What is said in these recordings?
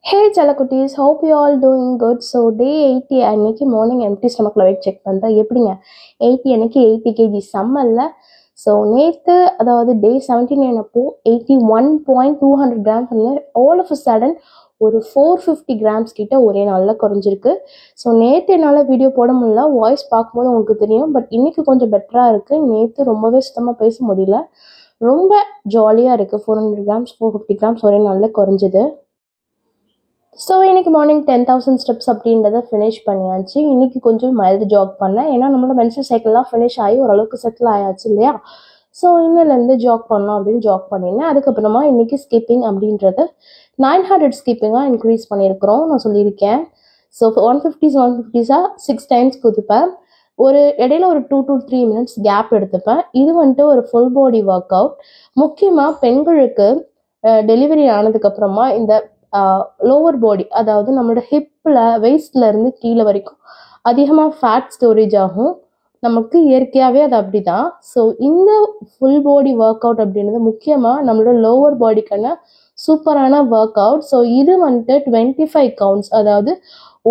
Hey Chalakutties, hope you all doing good. So day 80 அன்னைக்கு morning MD ஸ்டமக்கில் weight check பண்ணுறேன். எப்படிங்க 80 அன்னைக்கு 80 kg சம்மல்ல. So நேற்று அதாவது டே 79 அப்போ 81.200 கிராம்ஸ் வந்து ஆல் ஆஃப் அ சடன் ஒரு 450 கிராம்ஸ் கிட்ட ஒரே நாளில் குறைஞ்சிருக்கு. ஸோ நேற்று என்னால் வீடியோ போட முடியல, வாய்ஸ் பார்க்கும்போது உங்களுக்கு தெரியும். பட் இன்னைக்கு கொஞ்சம் பெட்டராக இருக்குது. நேற்று ரொம்பவே சுத்தமாக பேச முடியல. ரொம்ப ஜாலியாக இருக்குது. 400 கிராம்ஸ் 450 கிராம்ஸ் ஒரே நாளில் குறைஞ்சிது. ஸோ இன்றைக்கி மார்னிங் 10,000 ஸ்டெப்ஸ் அப்படின்றத ஃபினிஷ் பண்ணியாச்சு. இன்றைக்கி கொஞ்சம் மைல்டு ஜாக் பண்ணேன். ஏன்னா நம்மளோட மென்ஸ்ட்ரல் சைக்கிள்லாம் ஃபினிஷ் ஆகி ஓரளவுக்கு செட்டில் ஆயாச்சு இல்லையா. ஸோ இன்னிலேருந்து ஜாக் பண்ணலாம் அப்படின்னு ஜாக் பண்ணியிருந்தேன். அதுக்கப்புறமா இன்றைக்கி ஸ்கிப்பிங் அப்படின்றது 900 ஸ்கிப்பிங்காக இன்க்ரீஸ் பண்ணியிருக்கிறோம் நான் சொல்லியிருக்கேன். ஸோ 150 6 டைம்ஸ் குதிப்பேன். ஒரு இடையில ஒரு 2 to 3 minutes கேப் எடுத்துப்பேன். இது வந்துட்டு ஒரு ஃபுல் பாடி ஒர்க் அவுட். முக்கியமாக பெண்களுக்கு டெலிவரி ஆனதுக்கப்புறமா இந்த லோவர் பாடி, அதாவது நம்மளோட ஹிப்பில் வெயிஸ்ட்ல இருந்து கீழே வரைக்கும் அதிகமாக ஃபேட் ஸ்டோரேஜ் ஆகும். நமக்கு இயற்கையாகவே அது அப்படி தான். ஸோ இந்த ஃபுல் பாடி ஒர்க் அவுட் அப்படின்றது முக்கியமாக நம்மளோட லோவர் பாடிக்கான சூப்பரான ஒர்க் அவுட். ஸோ இது வந்துட்டு 25 கவுண்ட்ஸ், அதாவது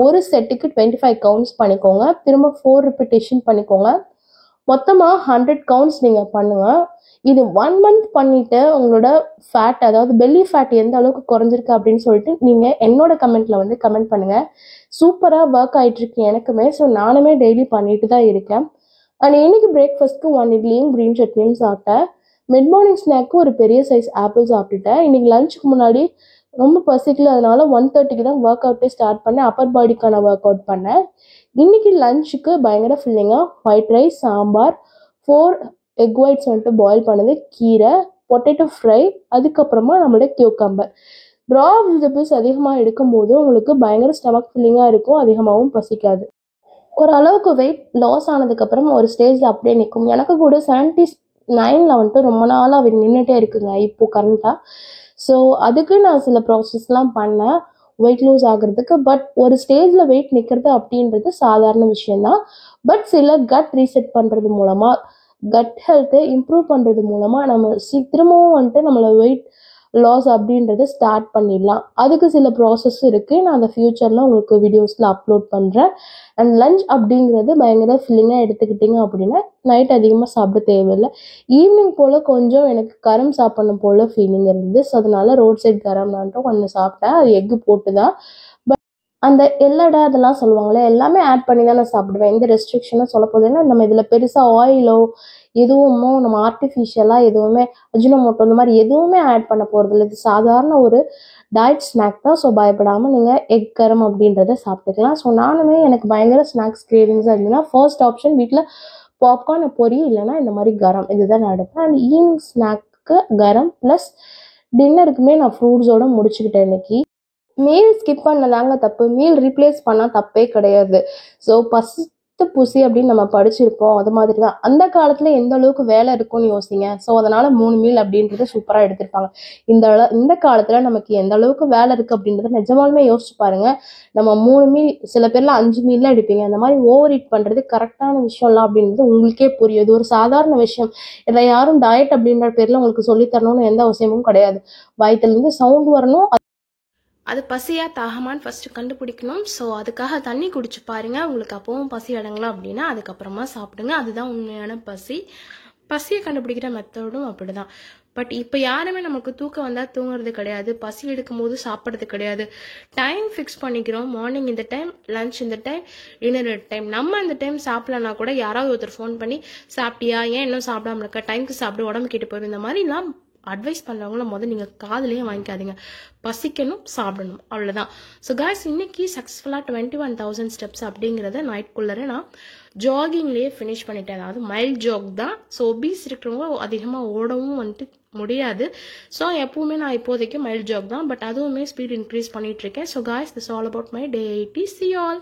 ஒரு செட்டுக்கு 25 கவுண்ட்ஸ் பண்ணிக்கோங்க. திரும்ப 4 ரிப்பிட்டேஷன் பண்ணிக்கோங்க. மொத்தமாக 100 கவுண்ட்ஸ் நீங்கள் பண்ணுங்கள். இது 1 month பண்ணிவிட்டு உங்களோட ஃபேட், அதாவது பெல்லி ஃபேட் எந்த அளவுக்கு குறைஞ்சிருக்கு அப்படின்னு சொல்லிட்டு நீங்கள் என்னோட கமெண்ட்டில் வந்து கமெண்ட் பண்ணுங்கள். சூப்பராக ஒர்க் ஆகிட்டுருக்கு எனக்குமே. ஸோ நானுமே டெய்லி பண்ணிட்டு தான் இருக்கேன். அண்ட் இன்னைக்கு பிரேக்ஃபாஸ்ட்க்கு 1 இட்லியும் க்ரீன் சட்னியும் சாப்பிட்டேன். மிட் மார்னிங் ஸ்நாக்கு ஒரு பெரிய சைஸ் ஆப்பிள் சாப்பிட்டுட்டேன். இன்னைக்கு லஞ்சுக்கு முன்னாடி ரொம்ப பசிக்கல, அதனால 1:30க்கு தான் ஒர்க் அவுட்டே ஸ்டார்ட் பண்ணேன். அப்பர் பாடிக்கான ஒர்க் அவுட் பண்ணேன். இன்னைக்கு லஞ்சுக்கு பயங்கர ஃபில்லிங்காக white rice, sambar, 4 egg whites வந்துட்டு பாயில் பண்ணது, கீரை, பொட்டேட்டோ ஃப்ரை, அதுக்கப்புறமா நம்மளோட கியூக்கம்பர். ரா வெஜிடபிள்ஸ் அதிகமாக எடுக்கும்போது உங்களுக்கு பயங்கர ஸ்டமக் ஃபில்லிங்காக இருக்கும், அதிகமாகவும் பசிக்காது. ஓரளவுக்கு வெயிட் லாஸ் ஆனதுக்கப்புறம் ஒரு ஸ்டேஜில் அப்படியே நிற்கும். எனக்கு கூட 79 வந்துட்டு ரொம்ப நாளாக நின்றுட்டே இருக்குங்க இப்போ கரண்ட்டாக. ஸோ அதுக்கு நான் சில ப்ராசஸ்லாம் பண்ணேன் வெயிட் லூஸ் ஆகிறதுக்கு. பட் ஒரு ஸ்டேஜில் வெயிட் நிற்கிறது அப்படின்றது சாதாரண விஷயந்தான். பட் சில கட் ரீசெட் பண்ணுறது மூலமாக, கட் ஹெல்த்தை இம்ப்ரூவ் பண்ணுறது மூலமாக நம்ம திரும்பவும் வந்துட்டு நம்மளை வெயிட் லாஸ் அப்படின்றத ஸ்டார்ட் பண்ணிடலாம். அதுக்கு சில ப்ராசஸ் இருக்குது. நான் அந்த ஃப்யூச்சரில் உங்களுக்கு வீடியோஸில் அப்லோட் பண்ணுறேன். அண்ட் லஞ்ச் அப்படிங்கிறது பயங்கர ஃபில்லிங்காக எடுத்துக்கிட்டிங்க அப்படின்னா நைட் அதிகமாக சாப்பிட தேவையில்லை. ஈவினிங் போல் கொஞ்சம் எனக்கு கரம் சாப்பிடணும் போல் ஃபீலிங் இருந்தது. ஸோ அதனால ரோட் சைட் கரம்னான்ட்டு ஒன்று சாப்பிட்டேன். அது எக்கு போட்டு தான். பட் அந்த எல்லடை அதெல்லாம் சொல்லுவாங்களே, எல்லாமே ஆட் பண்ணி தான் நான் சாப்பிடுவேன். எந்த ரெஸ்ட்ரிக்ஷனும் சொல்ல போதுன்னா நம்ம இதில் பெருசாக ஆயிலோ எதுவுமோ நம்ம ஆர்டிஃபிஷியலாக எதுவுமே அஜினோமோட்டோ இந்த மாதிரி எதுவுமே ஆட் பண்ண போகிறதில்ல. இது சாதாரண ஒரு டயட் ஸ்நாக் தான். ஸோ பயப்படாமல் நீங்கள் எக் கரம் அப்படின்றத சாப்பிட்டுக்கலாம். ஸோ நானுமே எனக்கு பயங்கர ஸ்நாக்ஸ் கிரேவிங்ஸாக இருந்ததுன்னா ஃபர்ஸ்ட் ஆப்ஷன் வீட்டில் பாப்கார்ன், பொரி, இல்லைன்னா இந்த மாதிரி கரம் இதுதான் நான் எடுப்பேன். அண்ட் ஈவினிங் ஸ்நாக்கு கரம் ப்ளஸ் டின்னருக்குமே நான் ஃப்ரூட்ஸோடு முடிச்சுக்கிட்டேன். இன்னைக்கு மீல் ஸ்கிப் பண்ணதாங்க தப்பு, மீல் ரீப்ளேஸ் பண்ணால் தப்பே கிடையாது. ஸோ புசி அப்படின்னு நம்ம படிச்சிருப்போம். அது மாதிரி தான் அந்த காலத்தில் எந்த அளவுக்கு வேலை இருக்கும்னு யோசிங்க. ஸோ அதனால் 3 மீல் அப்படின்றத சூப்பராக எடுத்திருப்பாங்க. இந்த காலத்தில் நமக்கு எந்த அளவுக்கு வேலை இருக்குது அப்படின்றத நிஜமாலுமே யோசிச்சு பாருங்கள். நம்ம 3 மீல், சில பேர்லாம் 5 மீல்லாம் எடுப்பீங்க. அந்த மாதிரி ஓவர் ஈட் பண்ணுறது கரெக்டான விஷயம்லாம் அப்படின்றது உங்களுக்கே புரியும். இது ஒரு சாதாரண விஷயம். இதை யாரும் டயட் அப்படின்ற பேரில் உங்களுக்கு சொல்லித்தரணும்னு எந்த அவசியமும் கிடையாது. வயிற்றுலேருந்து சவுண்ட் வரணும், அது பசியா தாகமான்னு ஃபஸ்ட்டு கண்டுபிடிக்கணும். ஸோ அதுக்காக தண்ணி குடிச்சு பாருங்கள். உங்களுக்கு அப்போவும் பசி அடங்கலாம் அப்படின்னா அதுக்கப்புறமா சாப்பிடுங்க. அதுதான் உண்மையான பசியை கண்டுபிடிக்கிற மெத்தடும் அப்படி தான். பட் இப்போ யாருமே நமக்கு தூக்கம் வந்தால் தூங்குறது கிடையாது, பசி எடுக்கும்போது சாப்பிட்றது கிடையாது. டைம் ஃபிக்ஸ் பண்ணிக்கிறோம். மார்னிங் இந்த டைம், லஞ்ச் இந்த டைம், டின்னர் டைம். நம்ம இந்த டைம் சாப்பிடலன்னா கூட யாராவது ஒருத்தர் ஃபோன் பண்ணி சாப்பிட்டியா, ஏன் இன்னும் சாப்பிடாம இருக்க, டைமுக்கு சாப்பிட, உடம்பு கேட்டு போயிடும், இந்த மாதிரிலாம் அட்வைஸ் பண்ணுறவங்கள முதல் நீங்கள் காதுலேயே வாங்கிக்காதீங்க. பசிக்கணும், சாப்பிடணும், அவ்வளோதான். ஸோ காய்ஸ், இன்னைக்கு சக்ஸஸ்ஃபுல்லாக 21,000 ஸ்டெப்ஸ் அப்படிங்கிறத நைட்குள்ளே நான் ஜாகிங்லேயே ஃபினிஷ் பண்ணிட்டேன். அதாவது மைல்ட் ஜாக் தான். ஸோ ஒபீஸ் இருக்கிறவங்க அதிகமாக ஓடவும் வந்துட்டு முடியாது. ஸோ எப்பவுமே நான் இப்போதைக்கு மைல்ட் ஜாக் தான். பட் அதுவுமே ஸ்பீட் இன்க்ரீஸ் பண்ணிகிட்ருக்கேன். So guys, this all about my day 80. See you all.